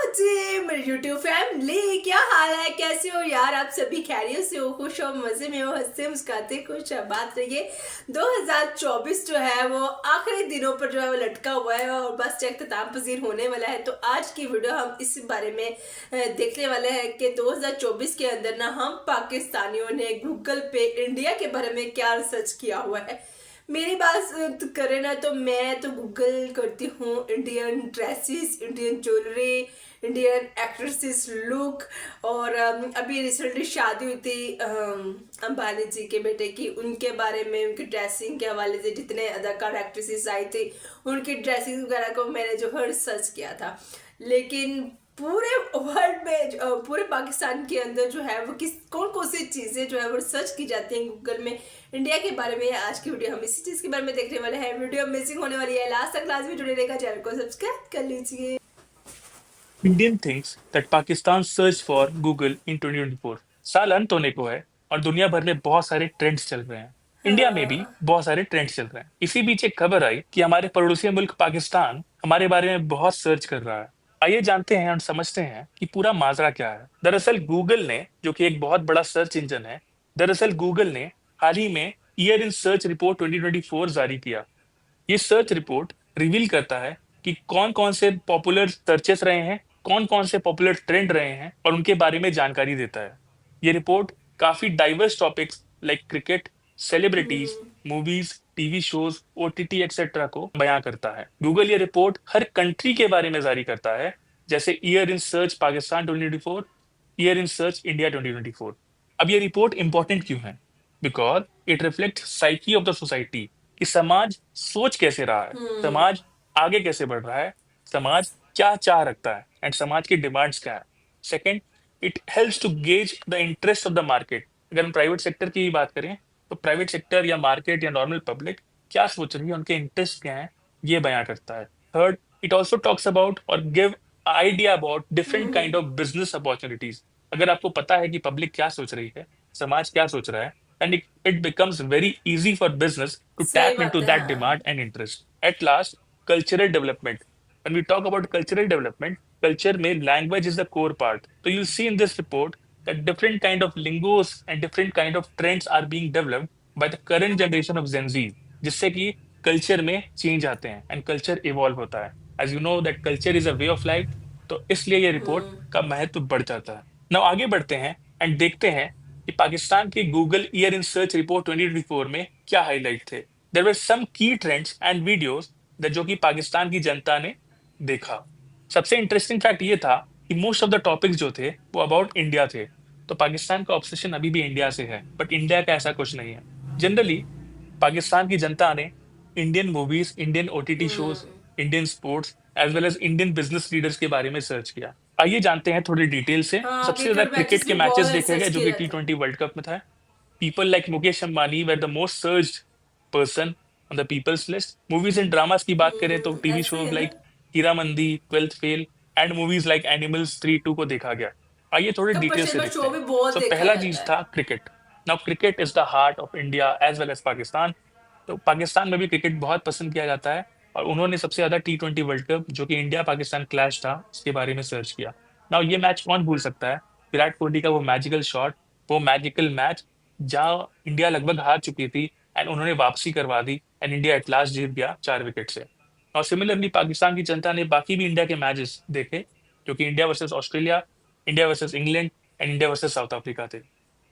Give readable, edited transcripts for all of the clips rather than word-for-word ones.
जी मेरी YouTube family, क्या हाल है? कैसे हो यार? आप सभी खैरियत से हो, खुश हो, मजे में हो, हंसते मुस्कुराते खुश बात रहिए। 2024 जो है वो आखिरी दिनों पर जो है वो लटका हुआ है और बस इख्तिताम पजीर होने वाला है। तो आज की वीडियो हम इस बारे में देखने वाले हैं कि 2024 के अंदर ना हम पाकिस्तानियों ने गूगल पे इंडिया के बारे में क्या रिसर्च किया हुआ है। मेरी बात करें ना तो मैं तो गूगल करती हूँ Indian dresses, Indian jewellery, Indian actresses look. और अभी रिसेंटली शादी हुई थी अंबानी जी के बेटे की, उनके बारे में, उनकी ड्रेसिंग के हवाले से जितने अदाकार एक्ट्रेसेस आई थी उनकी ड्रेसिंग वगैरह को मैंने जो है रिसर्च किया था। लेकिन पूरे वर्ल्ड में पूरे पाकिस्तान के अंदर जो है वो किस कौन कौन सी चीज़ें जो है वो सर्च की जाती हैं गूगल में इंडिया के बारे में। आज की वीडियो हम इसी चीज़ के बारे में देखने वाले हैं। वीडियो अमेजिंग होने वाली है, लास्ट तक लाजमी जुड़े रहेगा, चैनल को सब्सक्राइब कर लीजिए। Indian things that Pakistan searched for Google in 2024। साल अंत होने को है और दुनिया भर में बहुत सारे ट्रेंड्स चल रहे हैं। इंडिया में भी हाँ। बहुत सारे ट्रेंड्स चल रहे हैं। इसी बीच एक खबर आई कि हमारे पड़ोसी मुल्क पाकिस्तान हमारे बारे में बहुत सर्च कर रहा है। आइए जानते हैं और समझते हैं कि पूरा माजरा क्या है। दरअसल गूगल ने, जो कि एक बहुत बड़ा सर्च इंजन है, दरअसल गूगल ने हाल ही में ईयर इन सर्च रिपोर्ट 2024 जारी किया। ये सर्च रिपोर्ट रिवील करता है कि कौन कौन से पॉपुलर सर्चेस रहे हैं, कौन कौन से पॉपुलर ट्रेंड रहे हैं और उनके बारे में जानकारी देता है। ये रिपोर्ट काफी diverse topics like cricket, celebrities, movies, TV shows, OTT etcetera को बयां करता है। गूगल ये रिपोर्ट हर कंट्री के बारे में जारी करता है, जैसे year in search Pakistan 2024, year in search India 2024। अब ये रिपोर्ट इंपॉर्टेंट क्यों है? Because it reflect psyche of the society, कि समाज सोच कैसे रहा है, समाज आगे कैसे बढ़ रहा है, समाज क्या चाह रखता है एंड समाज की डिमांड्स क्या है। Second, it helps to gauge the interest of the market. अगर हम प्राइवेट सेक्टर की ही बात करें तो प्राइवेट सेक्टर या मार्केट या नॉर्मल पब्लिक क्या सोच रही है, उनके इंटरेस्ट क्या है, ये बयां करता है। Third, it also talks about और give idea about different kind of business opportunities. अगर आपको पता है कि पब्लिक क्या सोच रही है, समाज क्या सोच रहा है, and it becomes very easy for business to सही tap बात into है। that हाँ। demand and interest. At last, cultural development. When we talk about cultural development, culture में language is the core part. So you'll see in this report that different kind of lingos and different kind of trends are being developed by the current generation of Gen Z, जिससे कि culture में change आते हैं and culture evolve होता है। As you know that culture is a way of life, तो इसलिए ये रिपोर्ट का महत्व बढ़ जाता है। Now आगे बढ़ते हैं एंड देखते हैं कि पाकिस्तान के Google year in search report 2024 में क्या हाईलाइट थे। देयर वर सम की ट्रेंड्स एंड वीडियोस जो कि पाकिस्तान की जनता ने देखा। सबसे इंटरेस्टिंग फैक्ट ये था कि मोस्ट ऑफ द टॉपिक्स जो थे वो अबाउट इंडिया थे। तो पाकिस्तान का ऑब्सेशन अभी भी इंडिया से है, बट इंडिया का ऐसा कुछ नहीं है। जनरली पाकिस्तान की जनता ने Indian movies, Indian OTT shows, Indian sports as well as Indian business leaders के बारे में सर्च किया। आइए जानते हैं थोड़ी डिटेल से। हाँ, सबसे ज्यादा क्रिकेट क्रिकेट मैचेस के भी मैचेस बहुत देखे गए सर्च जो किए कि जाते हैं। T20 वर्ल्ड कप में था। People like Mukesh Ambani were the most searched person on the people's list. Movies and dramas की बात करें तो टीवी ऐसे ही शोज है ना। लाइक हीरा मंदी, twelfth fail and movies like animals 3-2 को देखा गया। आइए थोड़े कपिल डिटेल से शर्मा देखते शो हैं। भी बहुत सो देखा पहला जाता चीज है। था cricket. Now cricket is the heart of India as well as Pakistan. तो पाकिस्तान में भी क्रिकेट बहुत पसंद किया जाता है और उन्होंने सबसे ज्यादा T20 वर्ल्ड कप जो कि इंडिया पाकिस्तान क्लैश था उसके बारे में सर्च किया। नाउ ये मैच कौन भूल सकता है? विराट कोहली का वो मैजिकल शॉट, वो मैजिकल मैच जहां इंडिया लगभग हार चुकी थी एंड उन्होंने वापसी करवा दी एंड इंडिया एट लास्ट जीत गया 4 विकेट से। और सिमिलरली पाकिस्तान की जनता ने बाकी भी इंडिया के मैचेस देखे, जो कि India versus Australia, India versus England and India versus south Africa थे।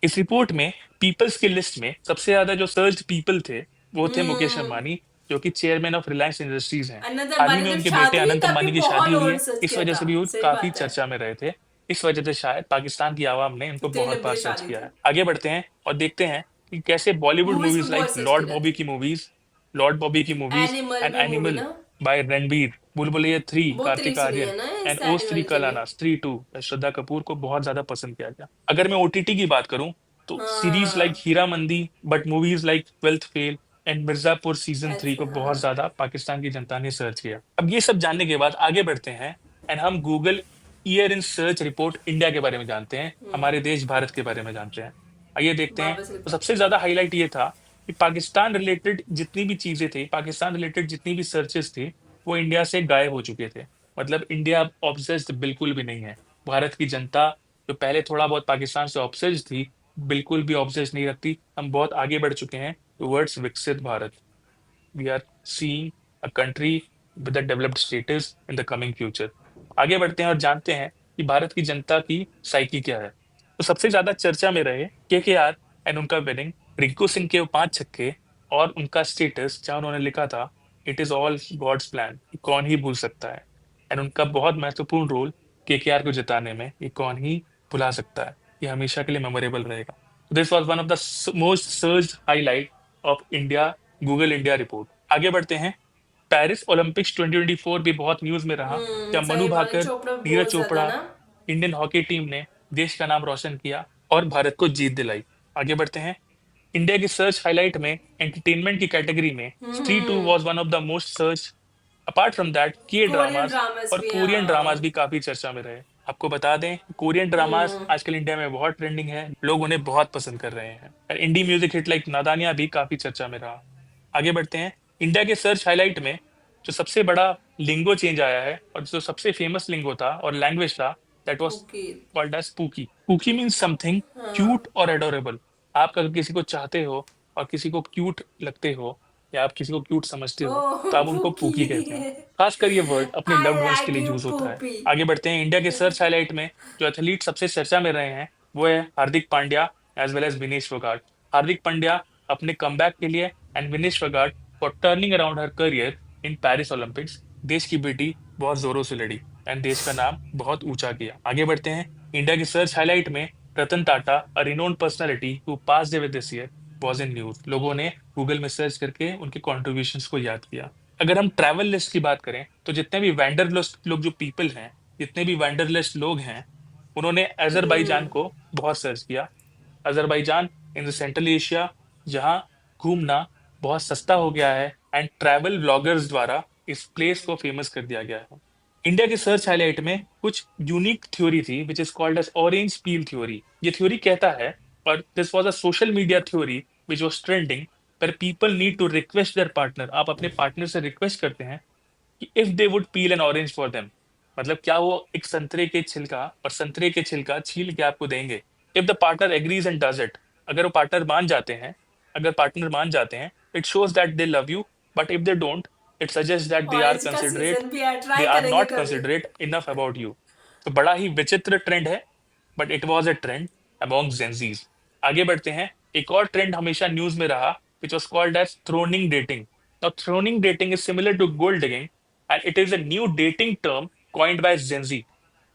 इस रिपोर्ट में पीपल्स की लिस्ट में सबसे ज्यादा जो सर्च पीपल थे वो थे मुकेश अंबानी, जो कि चेयरमैन ऑफ रिलायंस इंडस्ट्रीज हैं। अनंत हाल ही अंबानी में जब उनके बेटे शादी हुई अनंत तब भी अंबानी की बहुत शादी हुई लोगों ने है, सर्च इस किया वजह था। से भी वो सही काफी बात है। चर्चा में रहे थे। इस वजह से शायद पाकिस्तान की आवाम ने उनको इतनी बहुत बार लंबी सर्च शादी किया थी। है। आगे बढ़ते हैं और देखते हैं कि कैसे बॉलीवुड मूवीज मूवीज में लाइक बहुत सर्च की जाती है। लॉर्ड बॉबी की मूवीज एनिमल एंड भी मूवी एनिमल ना। बाय रणबीर, बुलबुलैया 3 वो थ्री कार्तिक सुनी आर्यन है ना, एंड इस ओस 3 एनिमल के कल भी। आना, स्त्री 2 श्रद्धा कपूर को बहुत ज्यादा पसंद किया गया। अगर मैं ओटीटी की बात करूं तो सीरीज लाइक हाँ। हीरा मंदी, but movies like twelfth fail and Mirzapur season 3 ऐसे को बहुत हाँ। ज्यादा पाकिस्तान की जनता ने सर्च किया। अब ये सब जानने के बाद आगे बढ़ते हैं एंड हम Google year in search report India के बारे में जानते हैं, हमारे देश भारत के बारे में जानते हैं। आइए देखते हैं। वापस तो लिखो। सबसे ज्यादा हाईलाइट ये था कि पाकिस्तान रिलेटेड जितनी भी चीजें थी, पाकिस्तान रिलेटेड जितनी भी सर्चेस थी, वो इंडिया से गायब हो चुके थे। मतलब इंडिया ऑब्सेस्ड बिल्कुल भी नहीं है। भारत की जनता जो पहले थोड़ा बहुत पाकिस्तान से ऑब्सेस्ड थी, बिल्कुल भी ऑब्सेस्ड नहीं रखती। हम बहुत आगे बढ़ चुके हैं टुवर्ड्स विकसित भारत। We are seeing a country with a developed status in the coming future. आगे बढ़ते हैं और जानते हैं कि भारत की जनता की साइकी क्या है। तो सबसे ज्यादा चर्चा में रहे केकेआर एंड उनका विनिंग, रिंकू सिंह के वो 5 छक्के और उनका स्टेटस जहां उन्होंने लिखा था it is all God's plan, कौन ही भूल सकता है। एंड उनका बहुत महत्वपूर्ण रोल केकेआर को जिताने में, ये कौन ही भुला सकता है। ये हमेशा के लिए मेमोरेबल रहेगा। This was one of the most search highlight of India Google India report. आगे बढ़ते हैं। पेरिस ओलंपिक्स 2024 भी बहुत न्यूज में रहा, जब मनु सही बात है, भाकर, चोपड़ा नीरज बहुत ज्यादा चोपड़ा, ना। इंडियन हॉकी टीम ने देश का नाम रोशन किया और भारत को जीत दिलाई। आगे बढ़ते हैं। इंडिया की सर्च हाईलाइट में एंटरटेनमेंट की कैटेगरी में Stree two hmm. Was one of the most search. Apart from that के कोरियन ड्रामाज ड्रामास और भी, कोरियन ड्रामाज भी हाँ। काफी चर्चा में रहे। आपको बता दें कोरियन ड्रामाज हम्म। आजकल इंडिया में बहुत ट्रेंडिंग है, लोग उन्हें बहुत पसंद कर रहे हैं। इंडी म्यूजिक हिट लाइक नादानिया भी काफी चर्चा में रहा। आगे बढ़ते हैं। इंडिया के सर्च हाईलाइट में जो सबसे बड़ा लिंगो चेंज आया है और जो सबसे फेमस लिंगो था और लैंग्वेज था, that was okay. Called as pookie. Pookie means something हाँ। क्यूट और एडोरेबल। आप अगर किसी को चाहते हो और किसी को क्यूट लगते हो या आप किसी को क्यूट समझते हो ओह, तो आप उनको पुकी। पूकी कहते हैं। खासकर ये वर्ड अपने आई लव्ड वंस के लाइक लिए यू यूज होता है। पुपी। आगे बढ़ते हैं। इंडिया के सर्च हाईलाइट में जो एथलीट सबसे चर्चा में रहे हैं वो है Hardik Pandya as well as Vinesh Phogat. Hardik Pandya अपने कमबैक के लिए and Vinesh Phogat for turning around her career in Paris Olympics. देश की बेटी बहुत जोरों से लड़ी एंड देश का नाम बहुत ऊंचा किया। आगे बढ़ते हैं। इंडिया की सर्च हाईलाइट में Ratan Tata, a renowned personality who passed away this year, was in news. लोगों ने गूगल में सर्च करके उनके कॉन्ट्रीब्यूशंस को याद किया। अगर हम ट्रैवल लिस्ट की बात करें तो जितने भी वैंडर लिस्ट लोग जो पीपल हैं, जितने भी वैंडर लिस्ट लोग हैं, उन्होंने अजरबैजान को बहुत सर्च किया। Azerbaijan in the central Asia, जहां घूमना बहुत सस्ता हो गया है एंड ट्रैवल ब्लॉगर्स द्वारा इस प्लेस को फेमस कर दिया गया है। इंडिया के सर्च हाईलाइट में कुछ यूनिक थ्योरी थी which is called as orange peel theory. ये थ्योरी कहता है, और this was a social media theory which was trending, पर people need to request their partner. आप अपने पार्टनर से रिक्वेस्ट करते हैं कि if they would peel an orange for them, मतलब क्या वो एक संतरे के छिलका और संतरे के छिलका छील के आपको देंगे। If the partner agrees and does it, अगर वो पार्टनर मान जाते हैं, अगर पार्टनर मान जाते हैं, it shows that they love you. But if they don't, it suggest that orange का सीजन भी है, दे ट्राई आर करेंगे नॉट कभी। Considerate enough about you. तो बड़ा ही विचित्र ट्रेंड है, but it was a trend among Gen Zs. आगे बढ़ते हैं। एक और ट्रेंड हमेशा न्यूज में रहा which was called as throning dating. Now, throning dating is similar to gold digging, and it is a new dating term coined by Gen Z.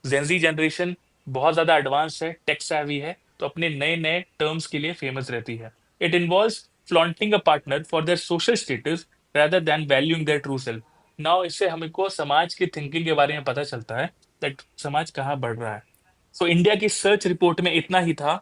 Gen Z generation बहुत ज्यादा एडवांस है, take savvy है, तो अपने नए नए terms के लिए फेमस रहती है। It involves flaunting a partner for their social status rather than valuing their true self. Now इससे हमको समाज की थिंकिंग के बारे में पता चलता है दैट समाज कहाँ बढ़ रहा है। सो इंडिया की सर्च रिपोर्ट में इतना ही था।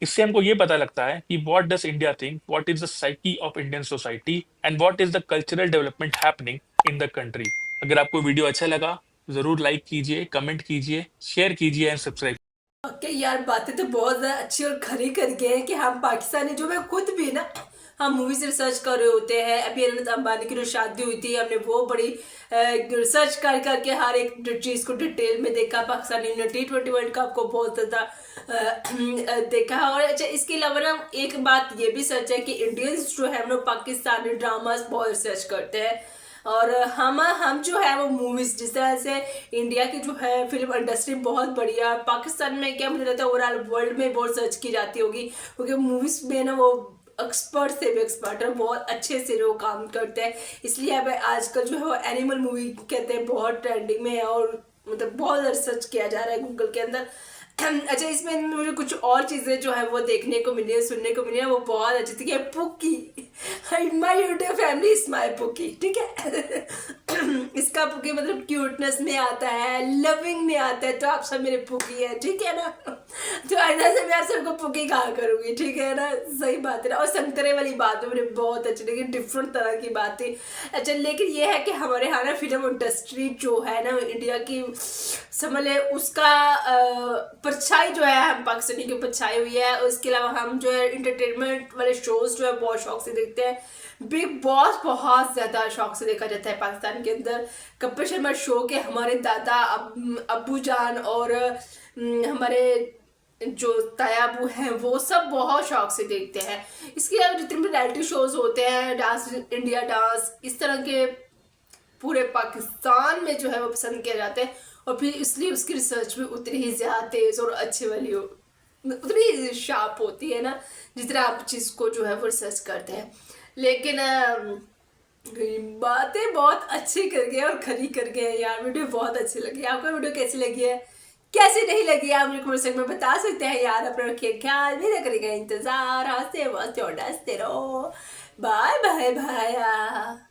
इससे हमको ये पता लगता है कि what does India think, what is the psyche of Indian society and what is the cultural development happening in the country. अगर आपको वीडियो अच्छा लगा जरूर लाइक कीजिए, कमेंट कीजिए, शेयर कीजिए एंड सब्सक्राइब। ओके यार, बातें तो बहुत ज्यादा अच्छी और खरी कर गए हैं कि हम पाकिस्तानी, जो मैं खुद भी ना, हम मूवीज रिसर्च कर रहे होते हैं। अभी अनंत अंबानी की जो शादी हुई थी, हमने वो बड़ी रिसर्च कर करके हर एक चीज को डिटेल में देखा। पाकिस्तानी ने T20 वर्ल्ड कप को बहुत ज्यादा देखा। और अच्छा, इसके अलावा ना एक बात ये भी सच है कि इंडियंस जो है ना पाकिस्तानी ड्रामास बहुत रिसर्च करते हैं। और हम जो है वो मूवीज, जिस तरह से इंडिया की जो है फिल्म इंडस्ट्री बहुत बढ़िया, पाकिस्तान में क्या मुझे लगता है ओवरऑल वर्ल्ड में बहुत सर्च की जाती होगी, क्योंकि मूवीज में ना वो एक्सपर्ट से भी एक्सपर्ट है, बहुत अच्छे से वो काम करते हैं। इसलिए अब आजकल जो है वो एनिमल मूवी कहते हैं बहुत ट्रेंडिंग में है, और मतलब बहुत रिसर्च किया जा रहा है गूगल के अंदर। अच्छा, इसमें मुझे कुछ और चीजें जो है वो देखने को मिली है, सुनने को मिली है, वो बहुत अच्छी थी कि pookie, my YouTube family is my pookie, ठीक है। इसका पुकी मतलब क्यूटनेस में आता है, लविंग में आता है, तो आप सब मेरे पुकी है, ठीक है ना। तो ऐसा से मैं आप सबको पुकी कहा करूंगी, ठीक है ना, सही बात है ना। और संतरे वाली बात मुझे बहुत अच्छी लगी, डिफरेंट तरह की बात थी। अच्छा, लेकिन ये है कि हमारे यहाँ ना फिल्म इंडस्ट्री जो है ना इंडिया की, समझ ले उसका परछाई जो है हम पाकिस्तानी के ऊपर छाई हुई है। उसके अलावा हम जो है इंटरटेनमेंट वाले शोज जो है बहुत शौक से देखते हैं। बिग बॉस बहुत ज्यादा शौक से देखा जाता है पाकिस्तान के अंदर। कपिल शर्मा शो के हमारे दादा अब्बू जान और हमारे जो तायाबू हैं वो सब बहुत शौक से देखते हैं। इसके अलावा जितने भी रियलिटी शोज होते हैं, डांस इंडिया डांस, इस तरह के पूरे पाकिस्तान में जो है वो पसंद किया जाता है। और फिर इसलिए उसकी रिसर्च भी उतनी ही ज्यादा तेज और अच्छी वाली हो, उतनी ही शार्प होती है ना, जिस तरह आप चीज को जो है वो रिसर्च करते हैं। लेकिन बातें बहुत अच्छी कर गए और खरी कर गए यार। वीडियो बहुत अच्छी लगी। आपको वीडियो कैसी लगी है, कैसी नहीं लगी, आप मुझे कमेंट सेक्शन में बता सकते हैं यार। अपना रखिए ख्याल, मेरा करेगा इंतजार। हंसते वस्ते और डसते रहो। Bye bye bye.